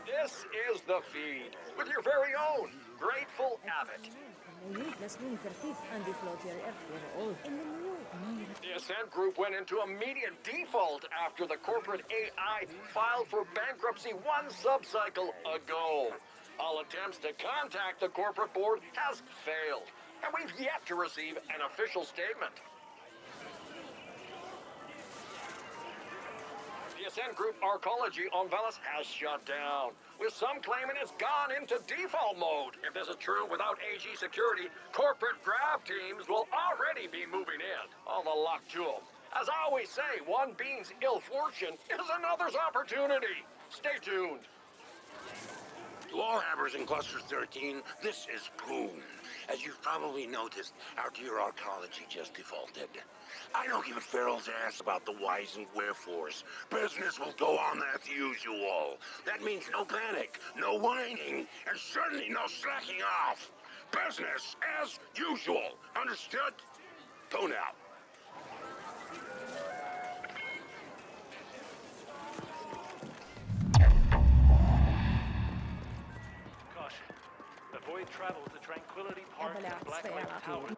This is the feed with your very own Grateful Abbott. The Ascent Group went into immediate default after the corporate AI filed for bankruptcy one subcycle ago. All attempts to contact the corporate board has failed, and we've yet to receive an official statement. The Ascent Group Arcology on Velis has shut down, with some claiming it's gone into default mode. If this is true, without AG security, corporate grab teams will already be moving in. All the luck to them. As I always say, one being's ill fortune is another's opportunity. Stay tuned. To all hammers in Cluster 13, this is Boom. As you've probably noticed, our dear arcology just defaulted. I don't give a feral's ass about the whys and wherefores. Business will go on as usual. That means no panic, no whining, and certainly no slacking off. Business as usual. Understood? Go now. Caution. Avoid travel to Tranquility Park and Blacklight Tower.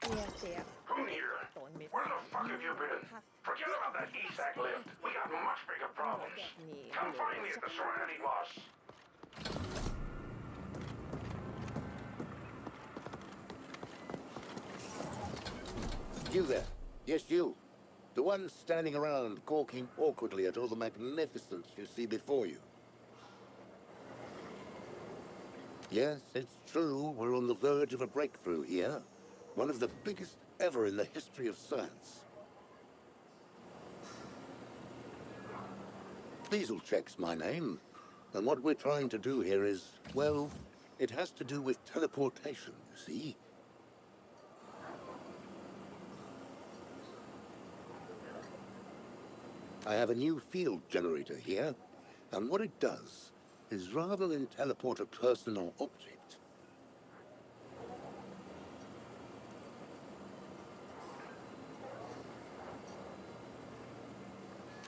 Who here? Where the fuck have you been? Forget about that ESAC lift. We got much bigger problems. Come find me at the Serenity, boss. You there. Yes, you. The one standing around, gawking awkwardly at all the magnificence you see before you. Yes, it's true. We're on the verge of a breakthrough here. One of the biggest ever in the history of science. Bezelcheck's my name. And what we're trying to do here is, well, it has to do with teleportation, you see. I have a new field generator here, and what it does is rather than teleport a person or object,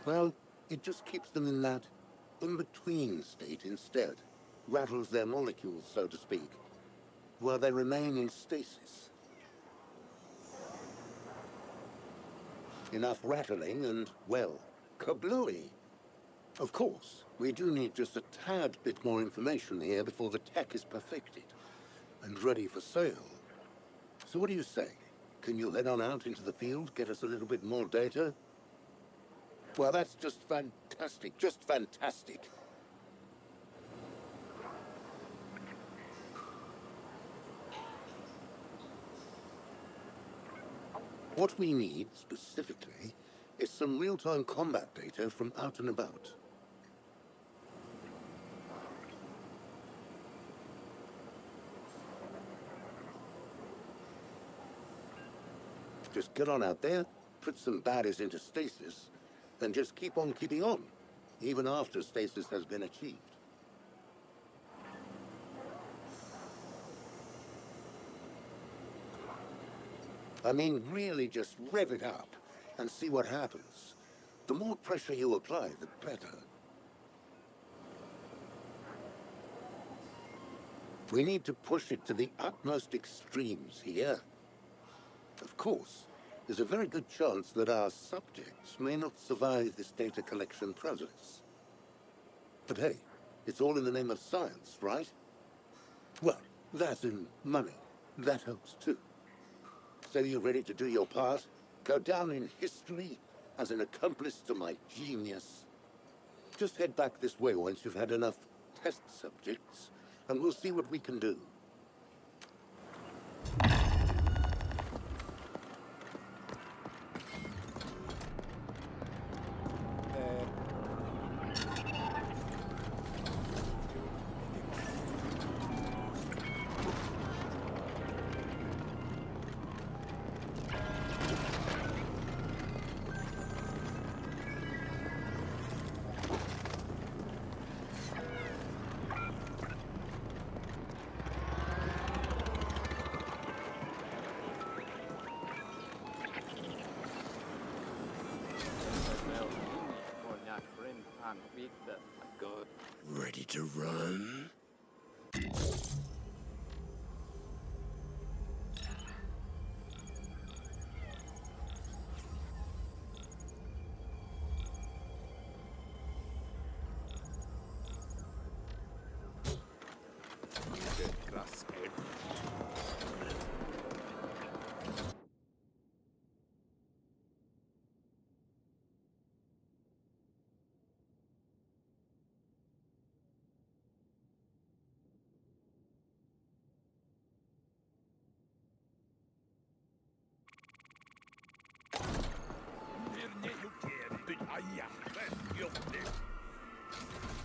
well, it just keeps them in that in-between state instead. Rattles their molecules, so to speak, while they remain in stasis. Enough rattling and, well, kablooey. Of course, we do need just a tad bit more information here before the tech is perfected and ready for sale. So what do you say? Can you head on out into the field, get us a little bit more data? Well, that's just fantastic, just fantastic. What we need, specifically, is some real-time combat data from out and about. Just get on out there, put some baddies into stasis, and just keep on keeping on, even after stasis has been achieved. I mean, really just rev it up and see what happens. The more pressure you apply, the better. We need to push it to the utmost extremes here. Of course, there's a very good chance that our subjects may not survive this data collection process. But hey, it's all in the name of science, right? Well, that and money, that helps too. So you ready to do your part? Go down in history as an accomplice to my genius? Just head back this way once you've had enough test subjects, and we'll see what we can do. Ready to run?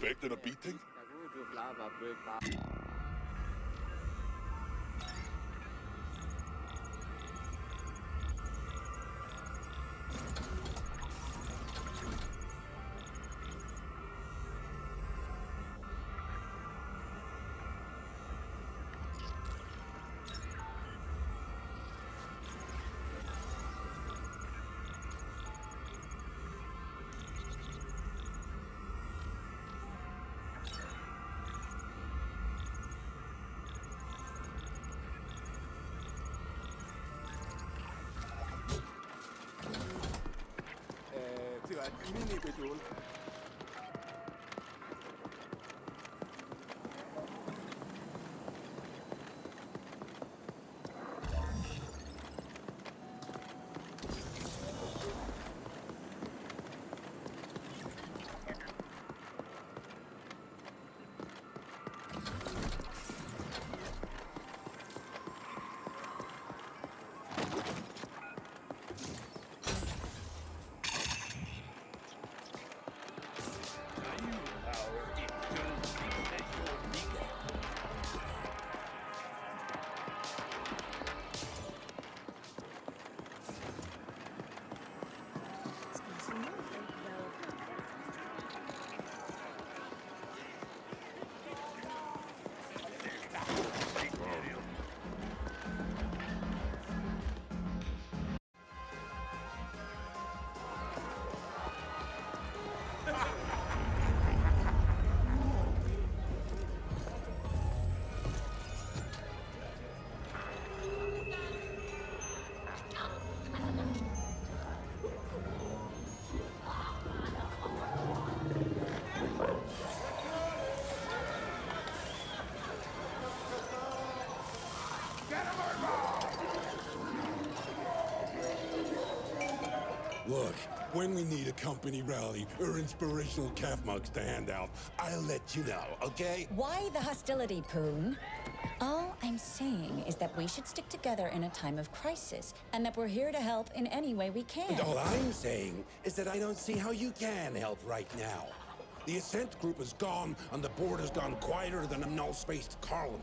Expecting a beating? Look, when we need a company rally or inspirational calf mugs to hand out, I'll let you know, okay? Why the hostility, Poon? All I'm saying is that we should stick together in a time of crisis, and that we're here to help in any way we can. And all I'm saying is that I don't see how you can help right now. The Ascent group is gone, and the board has gone quieter than a null-spaced Carlin.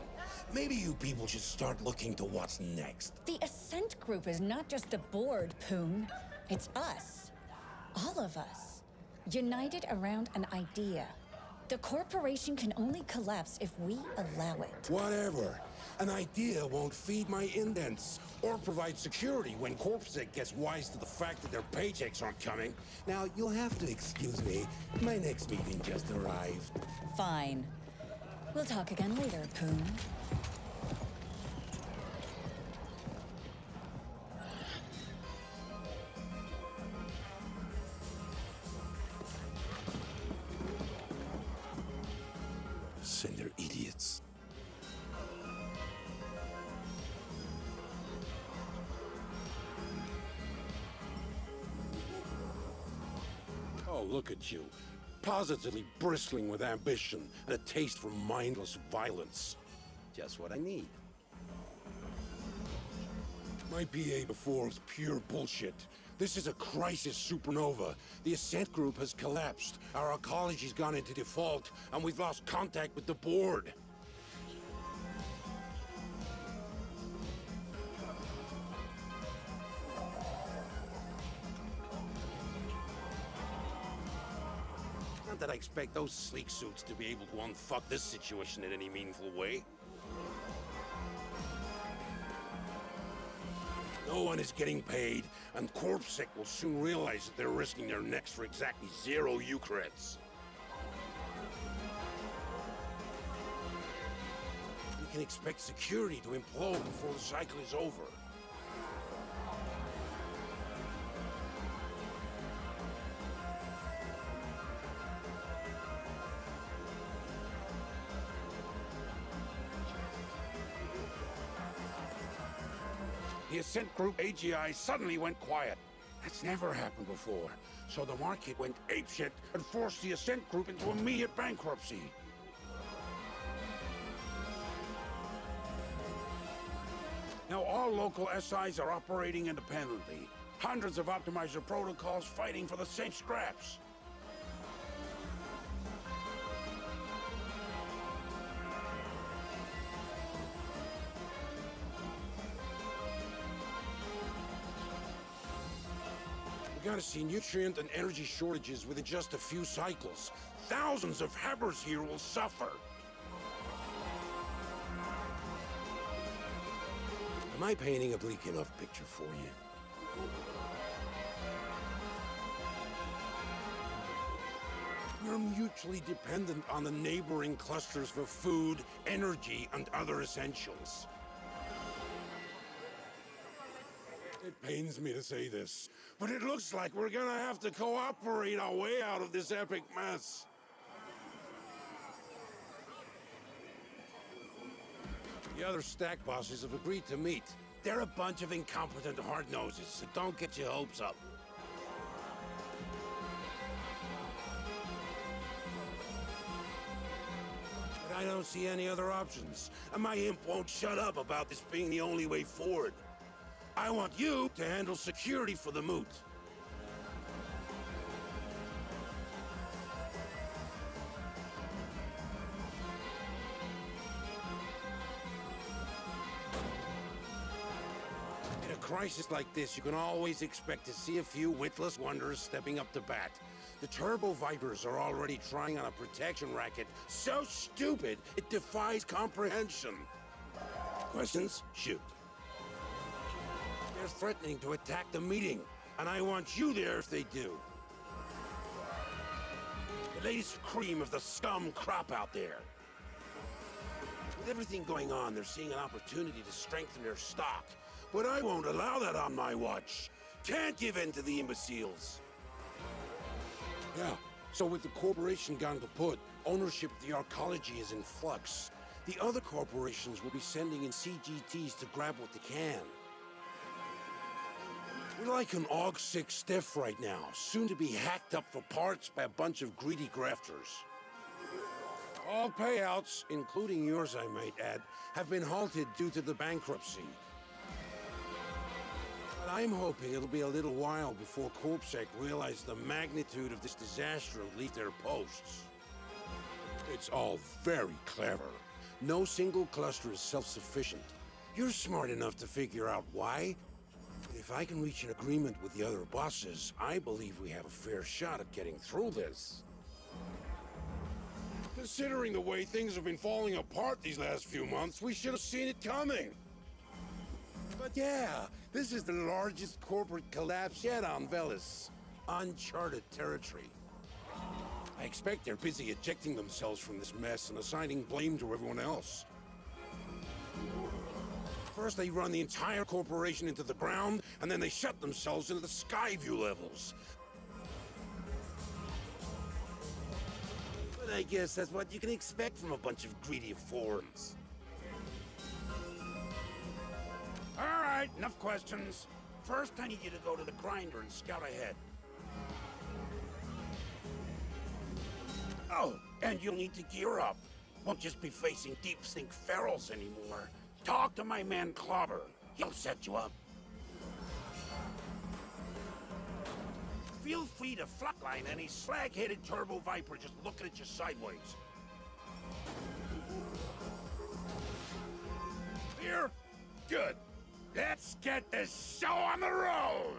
Maybe you people should start looking to what's next. The Ascent group is not just the board, Poon. It's us. All of us. United around an idea. The corporation can only collapse if we allow it. Whatever. An idea won't feed my indents or provide security when CorpSec gets wise to the fact that their paychecks aren't coming. Now, you'll have to excuse me. My next meeting just arrived. Fine. We'll talk again later, Poon. Cinder idiots. Oh, look at you. Positively bristling with ambition and a taste for mindless violence. Just what I need. My PA before was pure bullshit. This is a crisis supernova. The Ascent group has collapsed. Our ecology's gone into default, and we've lost contact with the board. Not that I expect those sleek suits to be able to unfuck this situation in any meaningful way. No one is getting paid, and CorpSec will soon realize that they're risking their necks for exactly 0 Eucreds. can expect security to implode before the cycle is over. The Ascent Group AGI suddenly went quiet. That's never happened before. So the market went apeshit and forced the Ascent Group into immediate bankruptcy. Now all local SIs are operating independently. Hundreds of optimizer protocols fighting for the same scraps. We gotta see nutrient and energy shortages within just a few cycles. Thousands of Habbers here will suffer. Am I painting a bleak enough picture for you? We're mutually dependent on the neighboring clusters for food, energy, and other essentials. It pains me to say this, but it looks like we're gonna have to cooperate our way out of this epic mess. The other stack bosses have agreed to meet. They're a bunch of incompetent hard-noses, so don't get your hopes up. But I don't see any other options, and my imp won't shut up about this being the only way forward. I want you to handle security for the moot. In a crisis like this, you can always expect to see a few witless wonders stepping up to bat. The Turbo Vipers are already trying on a protection racket so stupid it defies comprehension. Questions? Shoot. They're threatening to attack the meeting, and I want you there if they do. The latest cream of the scum crop out there. With everything going on, they're seeing an opportunity to strengthen their stock. But I won't allow that on my watch. Can't give in to the imbeciles. Yeah, so with the corporation gone kaput, ownership of the arcology is in flux. The other corporations will be sending in CGTs to grab what they can. We're like an AUG-6 stiff right now, soon to be hacked up for parts by a bunch of greedy grafters. All payouts, including yours I might add, have been halted due to the bankruptcy. But I'm hoping it'll be a little while before CorpSec realize the magnitude of this disaster and leave their posts. It's all very clever. No single cluster is self-sufficient. You're smart enough to figure out why. If I can reach an agreement with the other bosses, I believe we have a fair shot at getting through this. Considering the way things have been falling apart these last few months, we should have seen it coming. But yeah, this is the largest corporate collapse yet on Velis. Uncharted territory. I expect they're busy ejecting themselves from this mess and assigning blame to everyone else. First, they run the entire corporation into the ground, and then they shut themselves into the Skyview levels. But I guess that's what you can expect from a bunch of greedy foreigners. All right, enough questions. First, I need you to go to the grinder and scout ahead. Oh, and you'll need to gear up. Won't just be facing deep sink ferals anymore. Talk to my man Clobber. He'll set you up. Feel free to flatline any slag-headed Turbo Viper just looking at you sideways. Here? Good. Let's get this show on the road!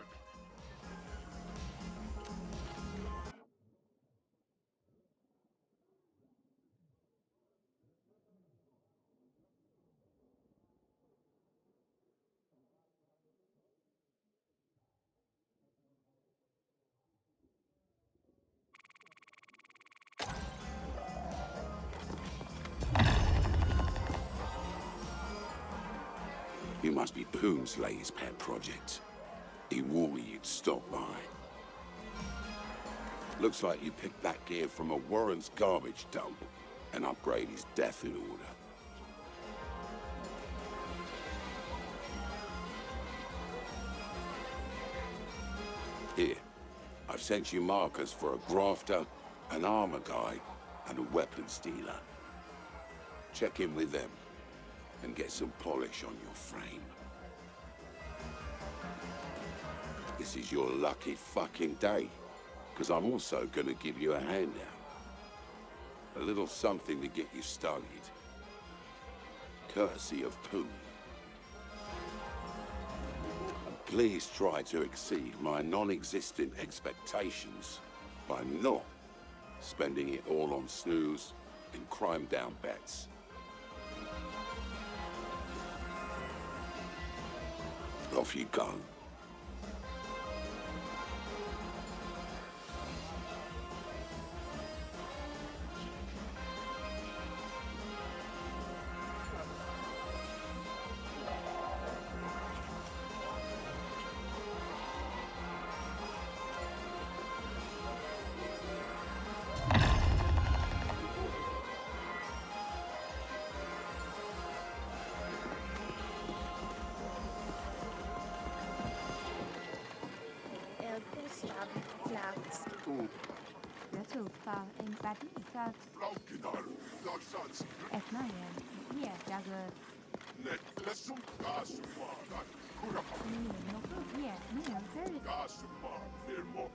must be Poon's latest pet project. He warned me you'd stop by. Looks like you picked that gear from a Warren's garbage dump. An upgrade is death in order. Here, I've sent you markers for a grafter, an armor guy, and a weapons dealer. Check in with them and get some polish on your frame. This is your lucky fucking day, because I'm also gonna give you a handout. A little something to get you started. Courtesy of Poon. And please try to exceed my non-existent expectations by not spending it all on snooze and crime-down bets. Off you go. Natuffar empati för Flaukinar, lagsans, etnajen. Ja, jag netlesum, kasumaanan, kurapa, ja, minä för kasumaa, firmo.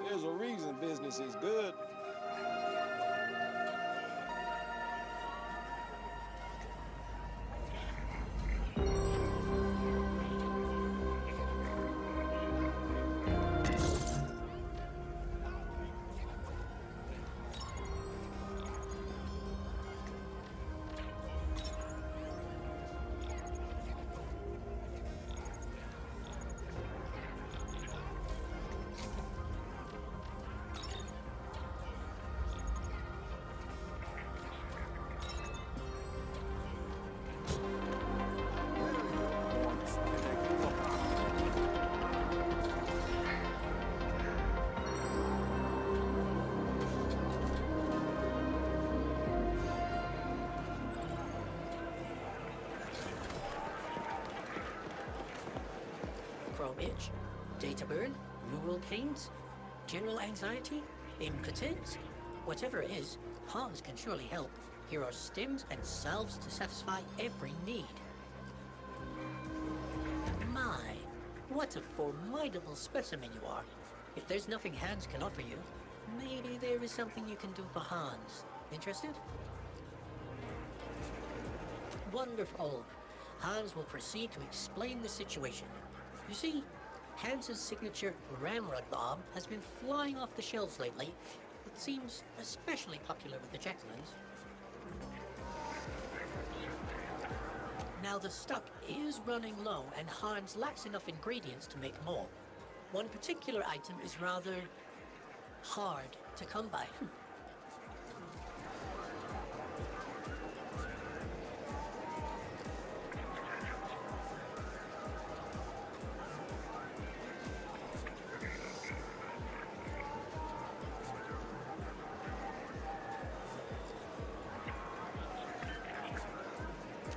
There's a reason business is good. Itch, data burn, neural pains, general anxiety, impotence. Whatever it is, pawns can surely help. Here are stems and salves to satisfy every need. My, what a formidable specimen you are. If there's nothing Hans can offer you, maybe there is something you can do for Hans. Interested? Wonderful. Hans will proceed to explain the situation. You see, Hans's signature ramrod bomb has been flying off the shelves lately. It seems especially popular with the Jacquelines. Now the stock is running low and Hans lacks enough ingredients to make more. One particular item is rather hard to come by.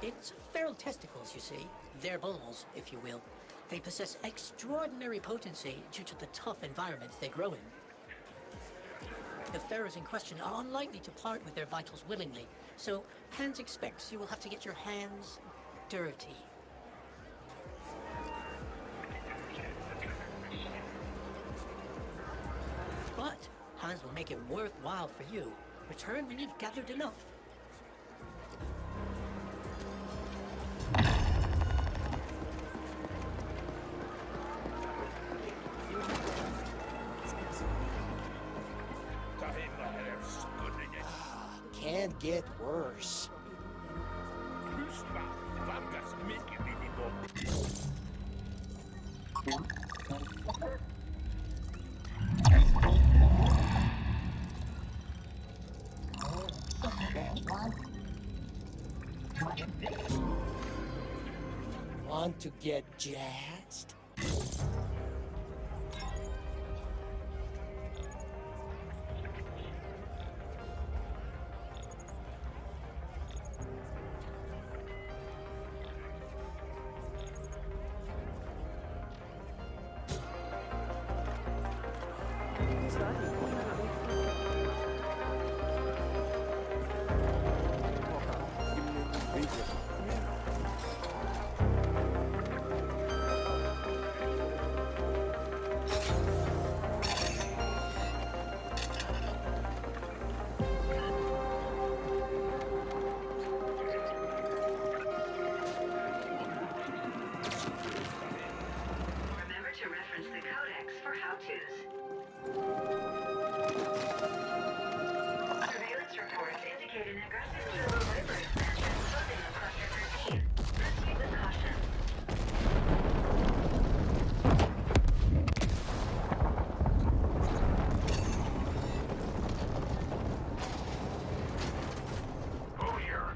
It's feral testicles, you see. They're bulls, if you will. They possess extraordinary potency due to the tough environment they grow in. The pharaohs in question are unlikely to part with their vitals willingly, so Hans expects you will have to get your hands dirty. But Hans will make it worthwhile for you. Return when you've gathered enough. Can't get worse. Want to get jazzed? Remember to reference the codex for how-tos. Surveillance reports indicate an aggressive kilo labor expansion closing on Cluster 13. Proceed with caution. Who here?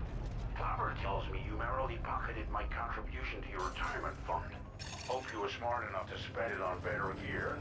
Clobber tells me you merrily pocketed my contribution to your retirement fund. Hope you were smart enough to spend it on better gear.